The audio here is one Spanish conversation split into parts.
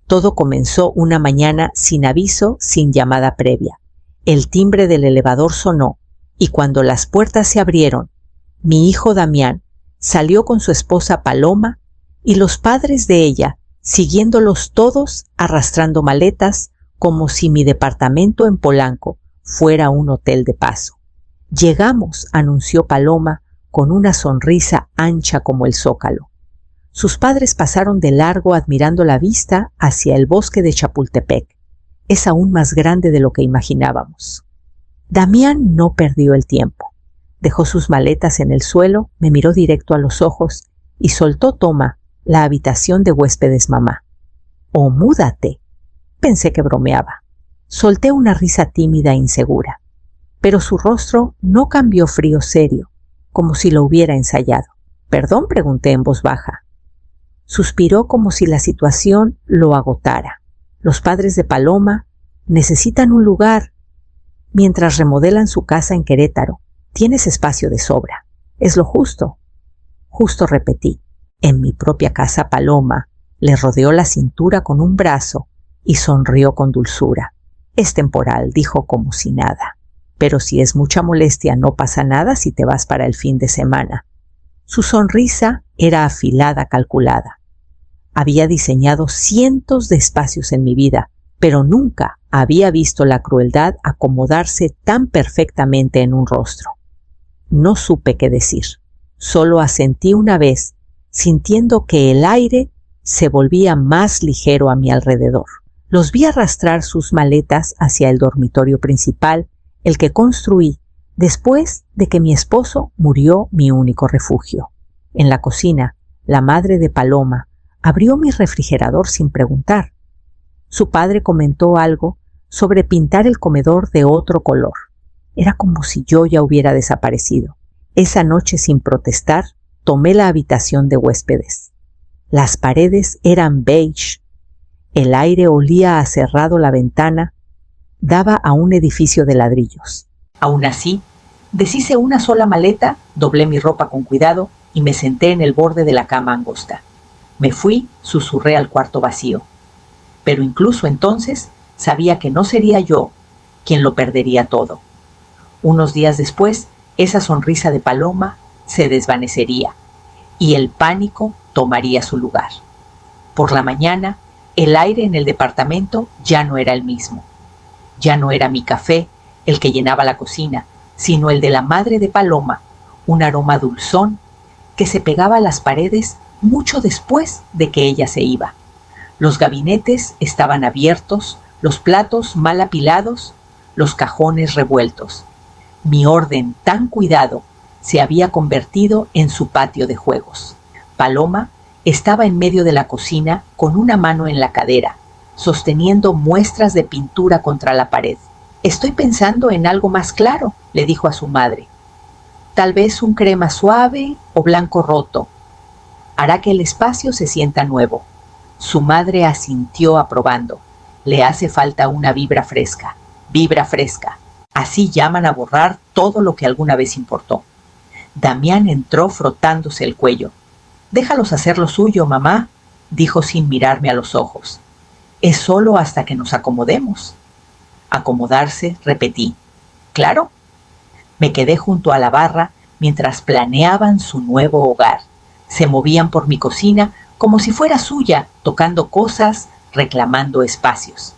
Todo comenzó una mañana sin aviso, sin llamada previa. El timbre del elevador sonó y cuando las puertas se abrieron, mi hijo Damián salió con su esposa Paloma y los padres de ella, siguiéndolos todos arrastrando maletas como si mi departamento en Polanco fuera un hotel de paso. Llegamos, anunció Paloma con una sonrisa ancha como el zócalo. Sus padres pasaron de largo admirando la vista hacia el bosque de Chapultepec. Es aún más grande de lo que imaginábamos. Damián no perdió el tiempo. Dejó sus maletas en el suelo, me miró directo a los ojos y soltó toma la habitación de huéspedes mamá. «Oh, múdate». Pensé que bromeaba. Solté una risa tímida e insegura. Pero su rostro no cambió frío serio, como si lo hubiera ensayado. «¿Perdón?», pregunté en voz baja. Suspiró como si la situación lo agotara. Los padres de Paloma necesitan un lugar. Mientras remodelan su casa en Querétaro, tienes espacio de sobra. Es lo justo. Justo, repetí. En mi propia casa, Paloma le rodeó la cintura con un brazo y sonrió con dulzura. Es temporal, dijo como si nada. Pero si es mucha molestia, no pasa nada si te vas para el fin de semana. Su sonrisa era afilada, calculada. Había diseñado cientos de espacios en mi vida, pero nunca había visto la crueldad acomodarse tan perfectamente en un rostro. No supe qué decir. Solo asentí una vez, sintiendo que el aire se volvía más ligero a mi alrededor. Los vi arrastrar sus maletas hacia el dormitorio principal, el que construí después de que mi esposo murió, mi único refugio. En la cocina, la madre de Paloma abrió mi refrigerador sin preguntar. Su padre comentó algo sobre pintar el comedor de otro color. Era como si yo ya hubiera desaparecido. Esa noche, sin protestar, tomé la habitación de huéspedes. Las paredes eran beige. El aire olía a cerrado, la ventana daba a un edificio de ladrillos. Aún así, deshice una sola maleta, doblé mi ropa con cuidado y me senté en el borde de la cama angosta. Me fui, susurré al cuarto vacío. Pero incluso entonces sabía que no sería yo quien lo perdería todo. Unos días después, esa sonrisa de Paloma se desvanecería y el pánico tomaría su lugar. Por la mañana, el aire en el departamento ya no era el mismo. Ya no era mi café el que llenaba la cocina, sino el de la madre de Paloma, un aroma dulzón que se pegaba a las paredes mucho después de que ella se iba. Los gabinetes estaban abiertos, los platos mal apilados, los cajones revueltos. Mi orden tan cuidado se había convertido en su patio de juegos. Paloma estaba en medio de la cocina con una mano en la cadera, sosteniendo muestras de pintura contra la pared. «Estoy pensando en algo más claro», le dijo a su madre. «Tal vez un crema suave o blanco roto. Hará que el espacio se sienta nuevo». Su madre asintió aprobando. «Le hace falta una vibra fresca. Vibra fresca. Así llaman a borrar todo lo que alguna vez importó». Damián entró frotándose el cuello. «Déjalos hacer lo suyo, mamá», dijo sin mirarme a los ojos. «Es solo hasta que nos acomodemos». «Acomodarse», repetí. «Claro». Me quedé junto a la barra mientras planeaban su nuevo hogar. Se movían por mi cocina como si fuera suya, tocando cosas, reclamando espacios.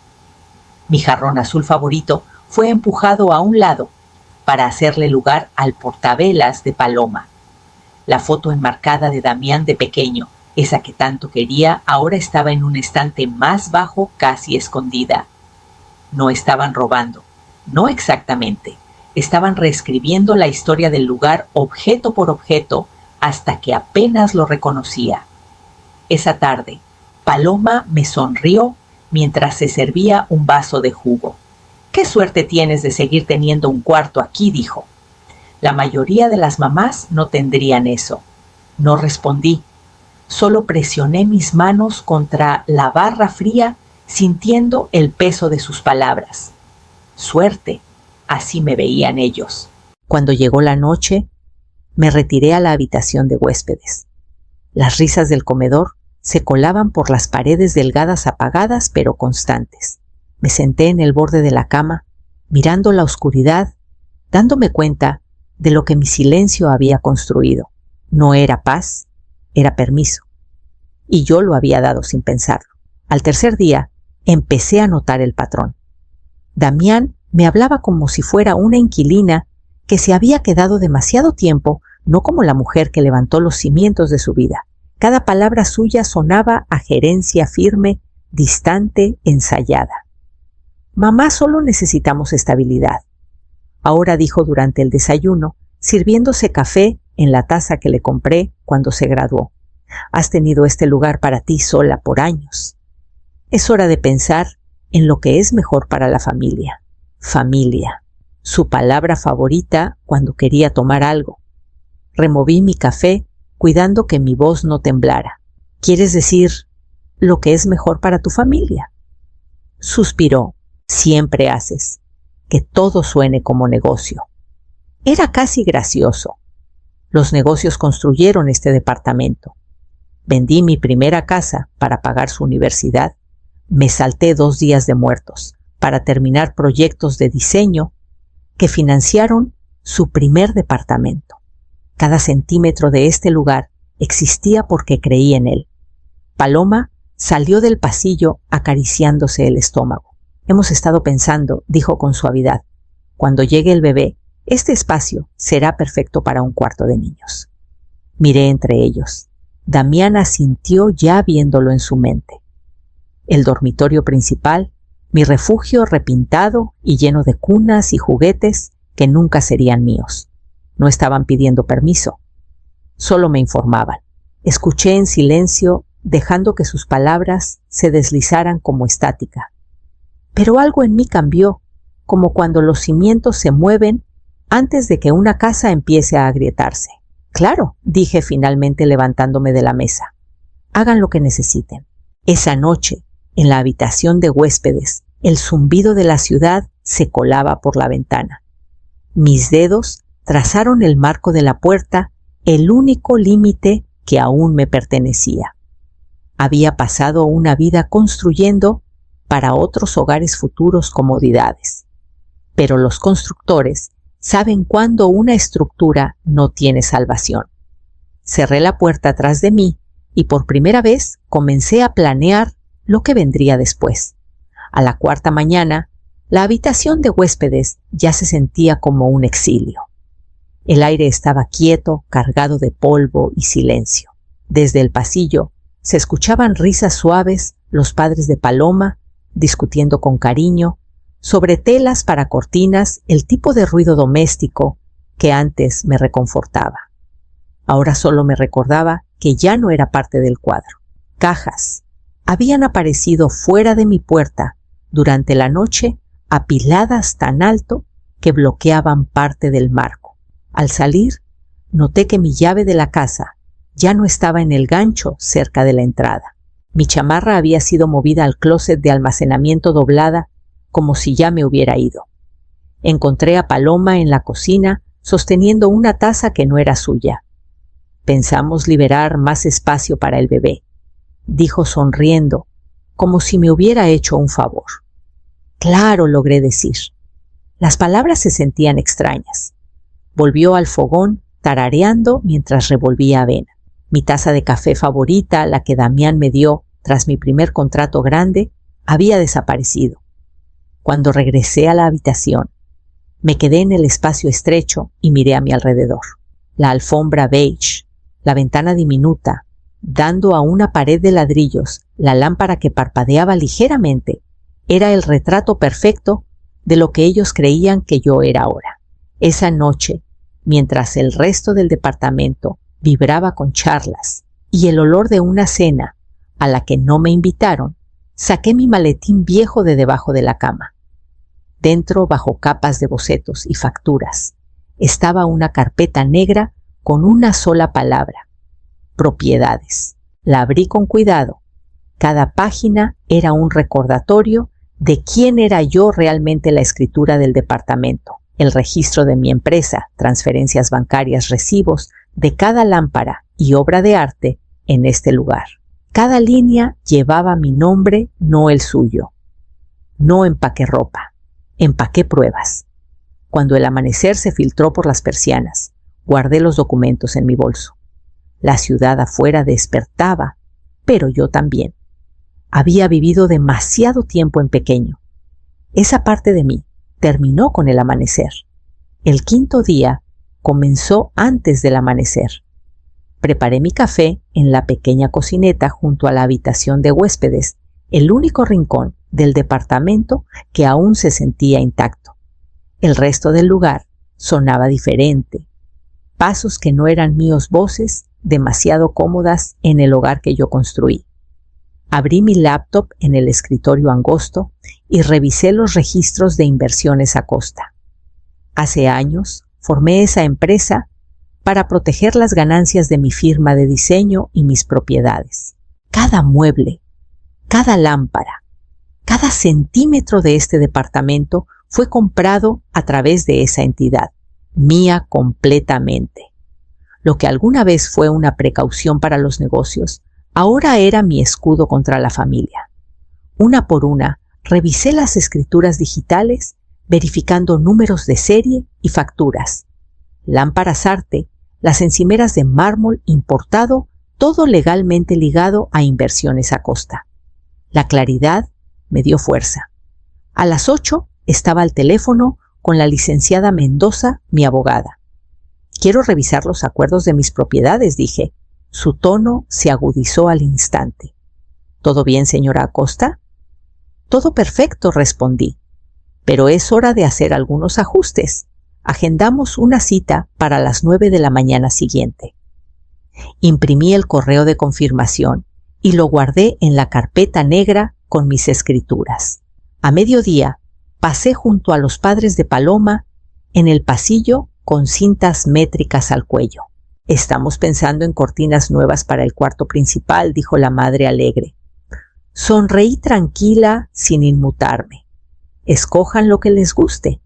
Mi jarrón azul favorito fue empujado a un lado para hacerle lugar al portavelas de Paloma. La foto enmarcada de Damián de pequeño, esa que tanto quería, ahora estaba en un estante más bajo, casi escondida. No estaban robando, no exactamente. Estaban reescribiendo la historia del lugar objeto por objeto hasta que apenas lo reconocía. Esa tarde, Paloma me sonrió mientras se servía un vaso de jugo. «Qué suerte tienes de seguir teniendo un cuarto aquí», dijo. «La mayoría de las mamás no tendrían eso». No respondí. Solo presioné mis manos contra la barra fría, sintiendo el peso de sus palabras. Suerte, así me veían ellos. Cuando llegó la noche, me retiré a la habitación de huéspedes. Las risas del comedor se colaban por las paredes delgadas apagadas pero constantes. Me senté en el borde de la cama, mirando la oscuridad, dándome cuenta de lo que mi silencio había construido. No era paz, era permiso. Y yo lo había dado sin pensarlo. Al tercer día, empecé a notar el patrón. Damián me hablaba como si fuera una inquilina que se había quedado demasiado tiempo, no como la mujer que levantó los cimientos de su vida. Cada palabra suya sonaba a gerencia firme, distante, ensayada. Mamá, solo necesitamos estabilidad. Ahora dijo durante el desayuno, sirviéndose café en la taza que le compré cuando se graduó. Has tenido este lugar para ti sola por años. Es hora de pensar en lo que es mejor para la familia. Familia. Su palabra favorita cuando quería tomar algo. Removí mi café, cuidando que mi voz no temblara. ¿Quieres decir lo que es mejor para tu familia? Suspiró. Siempre haces que todo suene como negocio. Era casi gracioso. Los negocios construyeron este departamento. Vendí mi primera casa para pagar su universidad. Me salté 2 días de muertos para terminar proyectos de diseño que financiaron su primer departamento. Cada centímetro de este lugar existía porque creí en él. Paloma salió del pasillo acariciándose el estómago. Hemos estado pensando, dijo con suavidad, cuando llegue el bebé, este espacio será perfecto para un cuarto de niños. Miré entre ellos. Damián asintió ya viéndolo en su mente. El dormitorio principal, mi refugio repintado y lleno de cunas y juguetes que nunca serían míos. No estaban pidiendo permiso, solo me informaban. Escuché en silencio, dejando que sus palabras se deslizaran como estática. Pero algo en mí cambió, como cuando los cimientos se mueven antes de que una casa empiece a agrietarse. Claro, dije finalmente levantándome de la mesa. Hagan lo que necesiten. Esa noche, en la habitación de huéspedes, el zumbido de la ciudad se colaba por la ventana. Mis dedos trazaron el marco de la puerta, el único límite que aún me pertenecía. Había pasado una vida construyendo para otros hogares futuros comodidades. Pero los constructores saben cuándo una estructura no tiene salvación. Cerré la puerta tras de mí y por primera vez comencé a planear lo que vendría después. A la 4ª mañana, la habitación de huéspedes ya se sentía como un exilio. El aire estaba quieto, cargado de polvo y silencio. Desde el pasillo se escuchaban risas suaves, los padres de Paloma discutiendo con cariño, sobre telas para cortinas, el tipo de ruido doméstico que antes me reconfortaba. Ahora solo me recordaba que ya no era parte del cuadro. Cajas habían aparecido fuera de mi puerta durante la noche, apiladas tan alto que bloqueaban parte del marco. Al salir, noté que mi llave de la casa ya no estaba en el gancho cerca de la entrada. Mi chamarra había sido movida al closet de almacenamiento doblada, como si ya me hubiera ido. Encontré a Paloma en la cocina, sosteniendo una taza que no era suya. Pensamos liberar más espacio para el bebé, dijo sonriendo, como si me hubiera hecho un favor. Claro, logré decir. Las palabras se sentían extrañas. Volvió al fogón, tarareando mientras revolvía avena. Mi taza de café favorita, la que Damián me dio tras mi primer contrato grande, había desaparecido. Cuando regresé a la habitación, me quedé en el espacio estrecho y miré a mi alrededor. La alfombra beige, la ventana diminuta, dando a una pared de ladrillos, la lámpara que parpadeaba ligeramente, era el retrato perfecto de lo que ellos creían que yo era ahora. Esa noche, mientras el resto del departamento vibraba con charlas y el olor de una cena a la que no me invitaron, saqué mi maletín viejo de debajo de la cama. Dentro, bajo capas de bocetos y facturas, estaba una carpeta negra con una sola palabra: propiedades. La abrí con cuidado. Cada página era un recordatorio de quién era yo realmente, la escritura del departamento, el registro de mi empresa, transferencias bancarias, recibos de cada lámpara y obra de arte en este lugar. Cada línea llevaba mi nombre, no el suyo. No empaqué ropa, empaqué pruebas. Cuando el amanecer se filtró por las persianas, guardé los documentos en mi bolso. La ciudad afuera despertaba, pero yo también. Había vivido demasiado tiempo en pequeño. Esa parte de mí terminó con el amanecer. El quinto día comenzó antes del amanecer. Preparé mi café en la pequeña cocineta junto a la habitación de huéspedes, el único rincón del departamento que aún se sentía intacto. El resto del lugar sonaba diferente. Pasos que no eran míos, voces demasiado cómodas en el hogar que yo construí. Abrí mi laptop en el escritorio angosto y revisé los registros de Inversiones Acosta. Hace años formé esa empresa para proteger las ganancias de mi firma de diseño y mis propiedades. Cada mueble, cada lámpara, cada centímetro de este departamento fue comprado a través de esa entidad, mía completamente. Lo que alguna vez fue una precaución para los negocios, ahora era mi escudo contra la familia. Una por una, revisé las escrituras digitales, verificando números de serie y facturas. Lámparas arte, las encimeras de mármol importado, todo legalmente ligado a Inversiones Acosta. La claridad me dio fuerza. A las 8 estaba al teléfono con la licenciada Mendoza, mi abogada. Quiero revisar los acuerdos de mis propiedades, dije. Su tono se agudizó al instante. ¿Todo bien, señora Acosta? Todo perfecto, respondí. Pero es hora de hacer algunos ajustes. Agendamos una cita para las 9 de la mañana siguiente. Imprimí el correo de confirmación y lo guardé en la carpeta negra con mis escrituras. A mediodía, pasé junto a los padres de Paloma en el pasillo con cintas métricas al cuello. Estamos pensando en cortinas nuevas para el cuarto principal, dijo la madre alegre. Sonreí tranquila sin inmutarme. Escojan lo que les guste.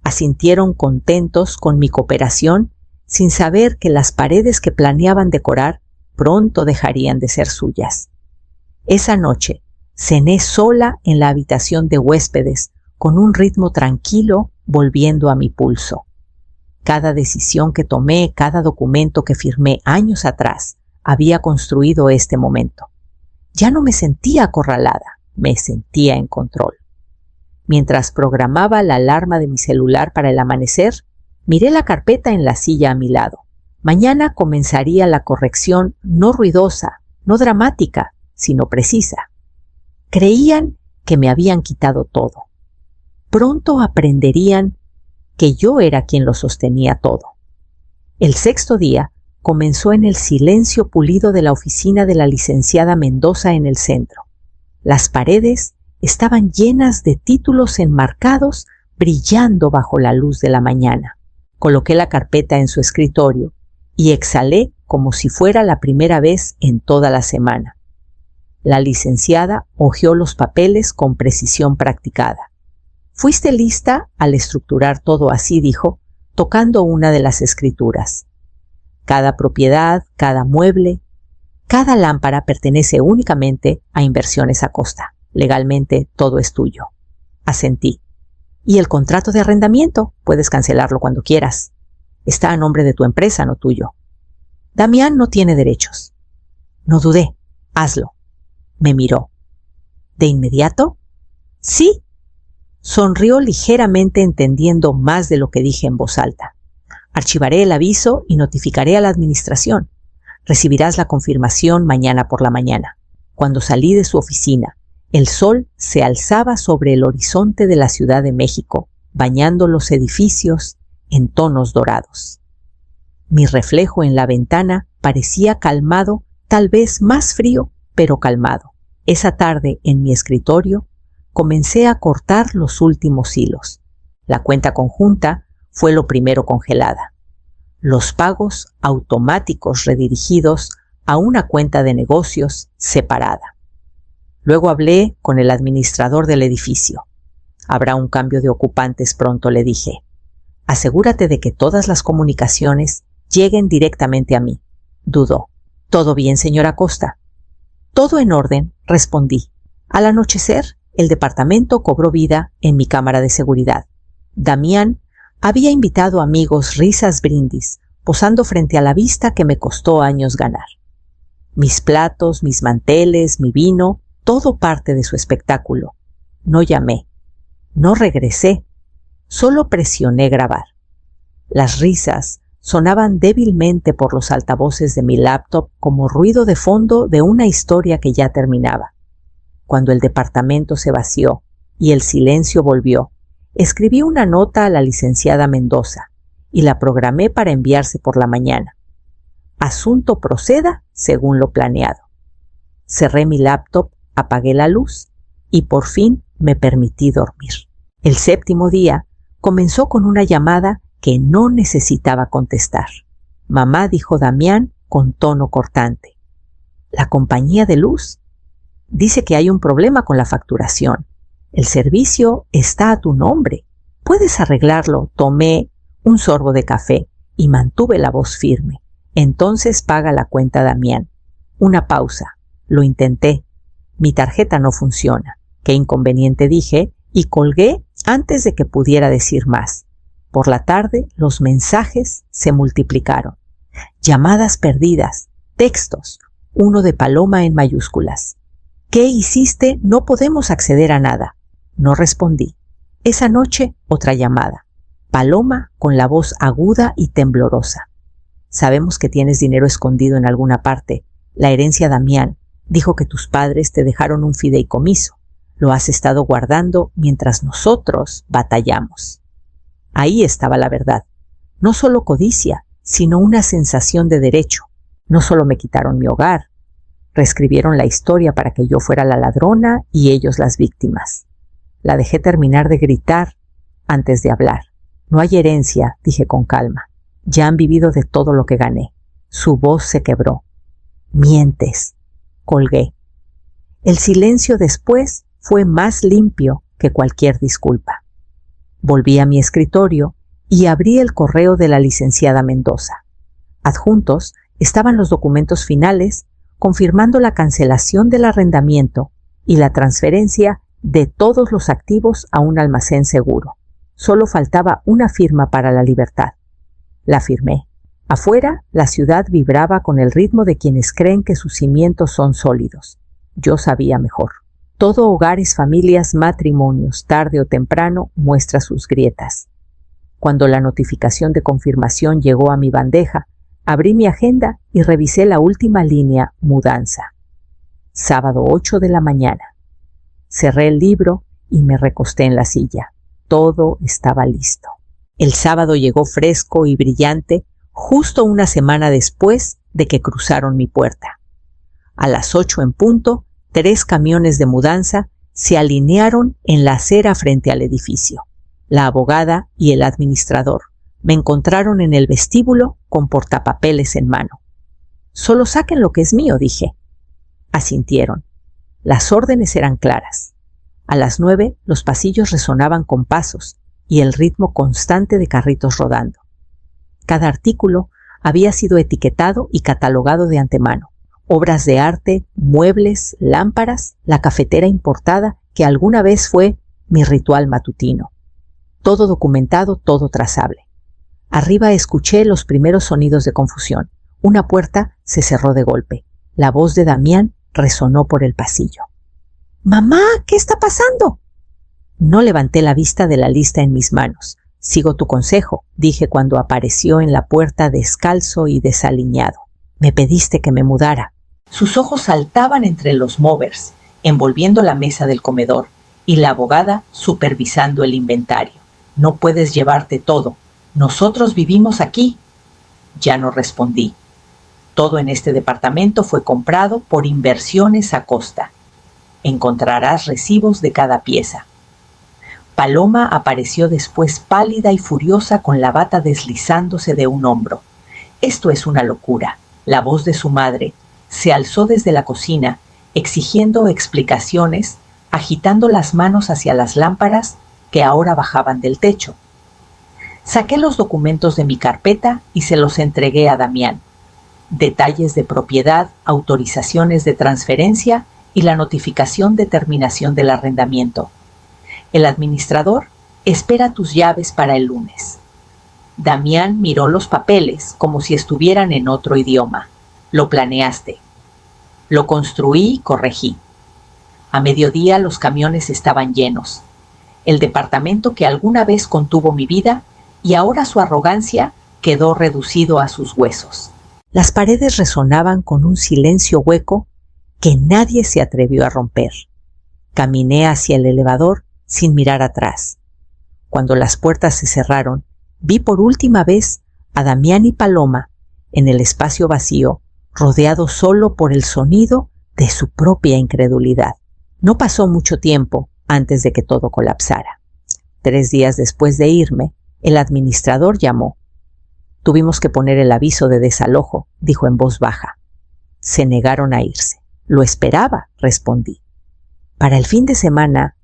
Asintieron contentos con mi cooperación, sin saber que las paredes que planeaban decorar pronto dejarían de ser suyas. Esa noche cené sola en la habitación de huéspedes, con un ritmo tranquilo volviendo a mi pulso. Cada decisión que tomé, cada documento que firmé años atrás, había construido este momento. Ya no me sentía acorralada, me sentía en control. Mientras programaba la alarma de mi celular para el amanecer, miré la carpeta en la silla a mi lado. Mañana comenzaría la corrección no ruidosa, no dramática, sino precisa. Creían que me habían quitado todo. Pronto aprenderían que yo era quien lo sostenía todo. El sexto día comenzó en el silencio pulido de la oficina de la licenciada Mendoza en el centro. Las paredes estaban llenas de títulos enmarcados brillando bajo la luz de la mañana. Coloqué la carpeta en su escritorio y exhalé como si fuera la primera vez en toda la semana. La licenciada hojeó los papeles con precisión practicada. «Fuiste lista al estructurar todo así», dijo, tocando una de las escrituras. «Cada propiedad, cada mueble, cada lámpara pertenece únicamente a Inversiones Acosta. Legalmente todo es tuyo». Asentí. «Y el contrato de arrendamiento, puedes cancelarlo cuando quieras. Está a nombre de tu empresa, no tuyo. Damián no tiene derechos». No dudé. «Hazlo». Me miró. «¿De inmediato?» «Sí». Sonrió ligeramente, entendiendo más de lo que dije en voz alta. «Archivaré el aviso y notificaré a la administración. Recibirás la confirmación mañana por la mañana». Cuando salí de su oficina, el sol se alzaba sobre el horizonte de la Ciudad de México, bañando los edificios en tonos dorados. Mi reflejo en la ventana parecía calmado, tal vez más frío, pero calmado. Esa tarde, en mi escritorio, comencé a cortar los últimos hilos. La cuenta conjunta fue lo primero congelada. Los pagos automáticos redirigidos a una cuenta de negocios separada. Luego hablé con el administrador del edificio. «Habrá un cambio de ocupantes pronto», le dije. «Asegúrate de que todas las comunicaciones lleguen directamente a mí». Dudó. «¿Todo bien, señora Acosta?» Todo en orden, respondí. Al anochecer, el departamento cobró vida en mi cámara de seguridad. Damián había invitado amigos, risas, brindis, posando frente a la vista que me costó años ganar. Mis platos, mis manteles, mi vino, todo parte de su espectáculo. No llamé, no regresé, solo presioné grabar. Las risas sonaban débilmente por los altavoces de mi laptop como ruido de fondo de una historia que ya terminaba. Cuando el departamento se vació y el silencio volvió, escribí una nota a la licenciada Mendoza y la programé para enviarse por la mañana. Asunto proceda según lo planeado. Cerré mi laptop, apagué la luz y por fin me permití dormir. El séptimo día comenzó con una llamada que no necesitaba contestar. Mamá, dijo Damián con tono cortante. ¿La compañía de luz? Dice que hay un problema con la facturación. El servicio está a tu nombre. ¿Puedes arreglarlo? Tomé un sorbo de café y mantuve la voz firme. Entonces paga la cuenta, Damián. Una pausa. Lo intenté. Mi tarjeta no funciona. Qué inconveniente, dije, y colgué antes de que pudiera decir más. Por la tarde, los mensajes se multiplicaron. Llamadas perdidas, textos, uno de Paloma en mayúsculas. ¿Qué hiciste? No podemos acceder a nada. No respondí. Esa noche, otra llamada. Paloma con la voz aguda y temblorosa. Sabemos que tienes dinero escondido en alguna parte. La herencia Damián dijo que tus padres te dejaron un fideicomiso. Lo has estado guardando mientras nosotros batallamos. Ahí estaba la verdad. No solo codicia, sino una sensación de derecho. No solo me quitaron mi hogar, reescribieron la historia para que yo fuera la ladrona y ellos las víctimas. La dejé terminar de gritar antes de hablar. No hay herencia, dije con calma. Ya han vivido de todo lo que gané. Su voz se quebró. Mientes. Colgué. El silencio después fue más limpio que cualquier disculpa. Volví a mi escritorio y abrí el correo de la licenciada Mendoza. Adjuntos estaban los documentos finales confirmando la cancelación del arrendamiento y la transferencia de todos los activos a un almacén seguro. Solo faltaba una firma para la libertad. La firmé. Afuera, la ciudad vibraba con el ritmo de quienes creen que sus cimientos son sólidos. Yo sabía mejor. Todo hogares, familias, matrimonios, tarde o temprano, muestra sus grietas. Cuando la notificación de confirmación llegó a mi bandeja, abrí mi agenda y revisé la última línea, mudanza. Sábado 8 de la mañana. Cerré el libro y me recosté en la silla. Todo estaba listo. El sábado llegó fresco y brillante, justo una semana después de que cruzaron mi puerta. A las 8 en punto, 3 camiones de mudanza se alinearon en la acera frente al edificio. La abogada y el administrador me encontraron en el vestíbulo con portapapeles en mano. Solo saquen lo que es mío, dije. Asintieron. Las órdenes eran claras. A las 9 los pasillos resonaban con pasos y el ritmo constante de carritos rodando. Cada artículo había sido etiquetado y catalogado de antemano. Obras de arte, muebles, lámparas, la cafetera importada que alguna vez fue mi ritual matutino. Todo documentado, todo trazable. Arriba escuché los primeros sonidos de confusión. Una puerta se cerró de golpe. La voz de Damián resonó por el pasillo. «¡Mamá! ¿Qué está pasando?» No levanté la vista de la lista en mis manos. «Sigo tu consejo», dije cuando apareció en la puerta descalzo y desaliñado. «Me pediste que me mudara». Sus ojos saltaban entre los movers, envolviendo la mesa del comedor, y la abogada supervisando el inventario. «No puedes llevarte todo. Nosotros vivimos aquí». Ya no respondí. Todo en este departamento fue comprado por inversiones a costa. Encontrarás recibos de cada pieza. Paloma apareció después pálida y furiosa con la bata deslizándose de un hombro. «Esto es una locura». La voz de su madre se alzó desde la cocina, exigiendo explicaciones, agitando las manos hacia las lámparas que ahora bajaban del techo. Saqué los documentos de mi carpeta y se los entregué a Damián. detalles de propiedad, autorizaciones de transferencia y la notificación de terminación del arrendamiento. El administrador espera tus llaves para el lunes. Damián miró los papeles como si estuvieran en otro idioma. Lo planeaste. Lo construí y corregí. A mediodía los camiones estaban llenos. El departamento que alguna vez contuvo mi vida y ahora su arrogancia quedó reducido a sus huesos. Las paredes resonaban con un silencio hueco que nadie se atrevió a romper. Caminé hacia el elevador sin mirar atrás. Cuando las puertas se cerraron, vi por última vez a Damián y Paloma en el espacio vacío, rodeado solo por el sonido de su propia incredulidad. No pasó mucho tiempo antes de que todo colapsara. 3 días después de irme, el administrador llamó. Tuvimos que poner el aviso de desalojo, dijo en voz baja. Se negaron a irse. Lo esperaba, respondí. Para el fin de semana,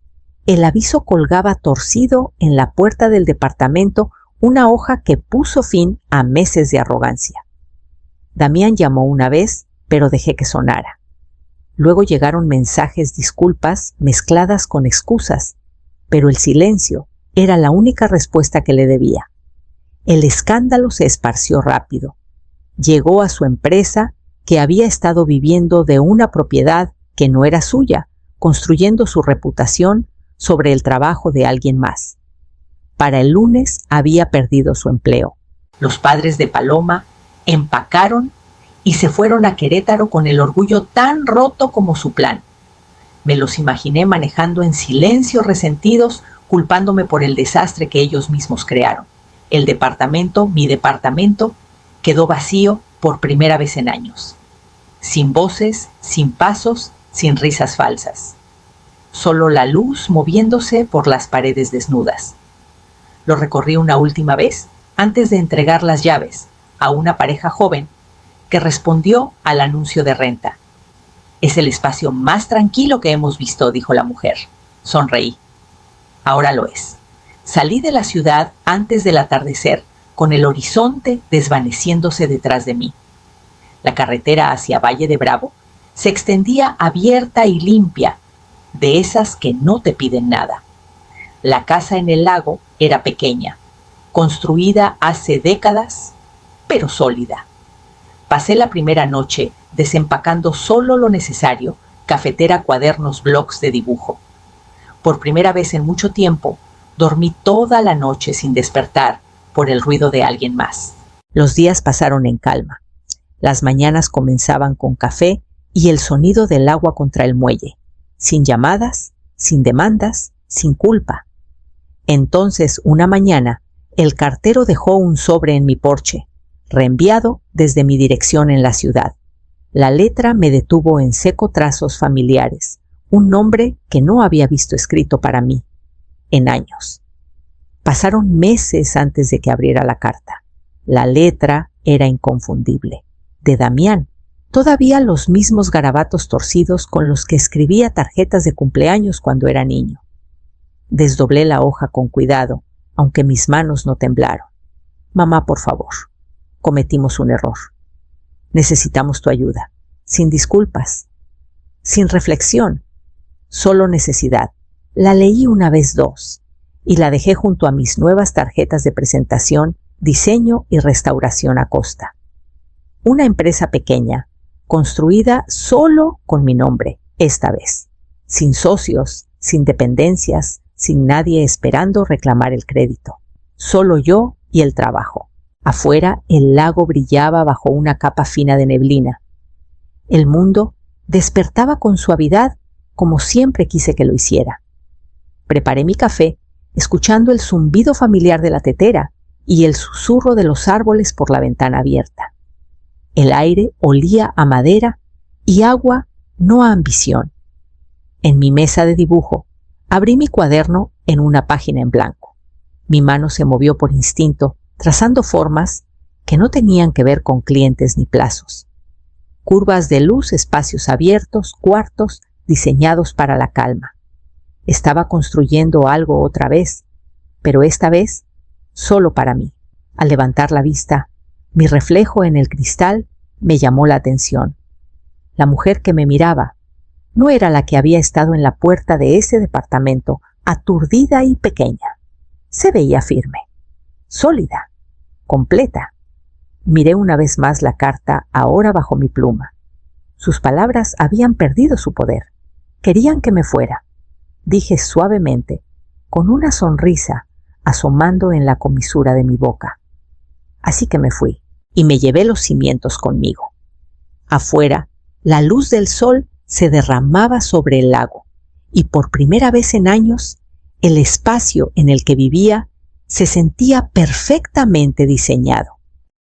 el aviso colgaba torcido en la puerta del departamento una hoja que puso fin a meses de arrogancia. Damián llamó una vez, pero dejé que sonara. Luego llegaron mensajes disculpas mezcladas con excusas, pero el silencio era la única respuesta que le debía. El escándalo se esparció rápido. Llegó a su empresa, que había estado viviendo de una propiedad que no era suya, construyendo su reputación sobre el trabajo de alguien más. Para el lunes había perdido su empleo. Los padres de Paloma empacaron y se fueron a Querétaro con el orgullo tan roto como su plan. Me los imaginé manejando en silencio, resentidos, culpándome por el desastre que ellos mismos crearon. El departamento, mi departamento, quedó vacío por primera vez en años. Sin voces, sin pasos, sin risas falsas. Solo la luz moviéndose por las paredes desnudas. Lo recorrí una última vez antes de entregar las llaves a una pareja joven que respondió al anuncio de renta. Es el espacio más tranquilo que hemos visto, dijo la mujer. Sonreí. Ahora lo es. Salí de la ciudad antes del atardecer, con el horizonte desvaneciéndose detrás de mí. La carretera hacia Valle de Bravo se extendía abierta y limpia, de esas que no te piden nada. La casa en el lago era pequeña, construida hace décadas, pero sólida. Pasé la primera noche desempacando solo lo necesario, cafetera, cuadernos, blocs de dibujo. Por primera vez en mucho tiempo, dormí toda la noche sin despertar por el ruido de alguien más. Los días pasaron en calma. Las mañanas comenzaban con café y el sonido del agua contra el muelle, sin llamadas, sin demandas, sin culpa. Entonces, una mañana, el cartero dejó un sobre en mi porche, reenviado desde mi dirección en la ciudad. La letra me detuvo en seco trazos familiares, un nombre que no había visto escrito para mí en años. Pasaron meses antes de que abriera la carta. La letra era inconfundible. De Damián. Todavía los mismos garabatos torcidos con los que escribía tarjetas de cumpleaños cuando era niño. Desdoblé la hoja con cuidado, aunque mis manos no temblaron. Mamá, por favor. Cometimos un error. Necesitamos tu ayuda. Sin disculpas. Sin reflexión. Solo necesidad. La leí una vez 2 y la dejé junto a mis nuevas tarjetas de presentación, diseño y restauración a costa. Una empresa pequeña, construida solo con mi nombre, esta vez. Sin socios, sin dependencias, sin nadie esperando reclamar el crédito. Solo yo y el trabajo. Afuera el lago brillaba bajo una capa fina de neblina. El mundo despertaba con suavidad como siempre quise que lo hiciera. Preparé mi café, escuchando el zumbido familiar de la tetera y el susurro de los árboles por la ventana abierta. El aire olía a madera y agua, no a ambición. En mi mesa de dibujo, abrí mi cuaderno en una página en blanco. Mi mano se movió por instinto, trazando formas que no tenían que ver con clientes ni plazos. Curvas de luz, espacios abiertos, cuartos diseñados para la calma. Estaba construyendo algo otra vez, pero esta vez solo para mí. Al levantar la vista, mi reflejo en el cristal Me llamó la atención. La mujer que me miraba no era la que había estado en la puerta de ese departamento, aturdida y pequeña. Se veía firme, sólida, completa. Miré una vez más la carta ahora bajo mi pluma. Sus palabras habían perdido su poder. Querían que me fuera. Dije suavemente, con una sonrisa asomando en la comisura de mi boca. Así que me fui y me llevé los cimientos conmigo. Afuera, la luz del sol se derramaba sobre el lago y por primera vez en años, el espacio en el que vivía se sentía perfectamente diseñado.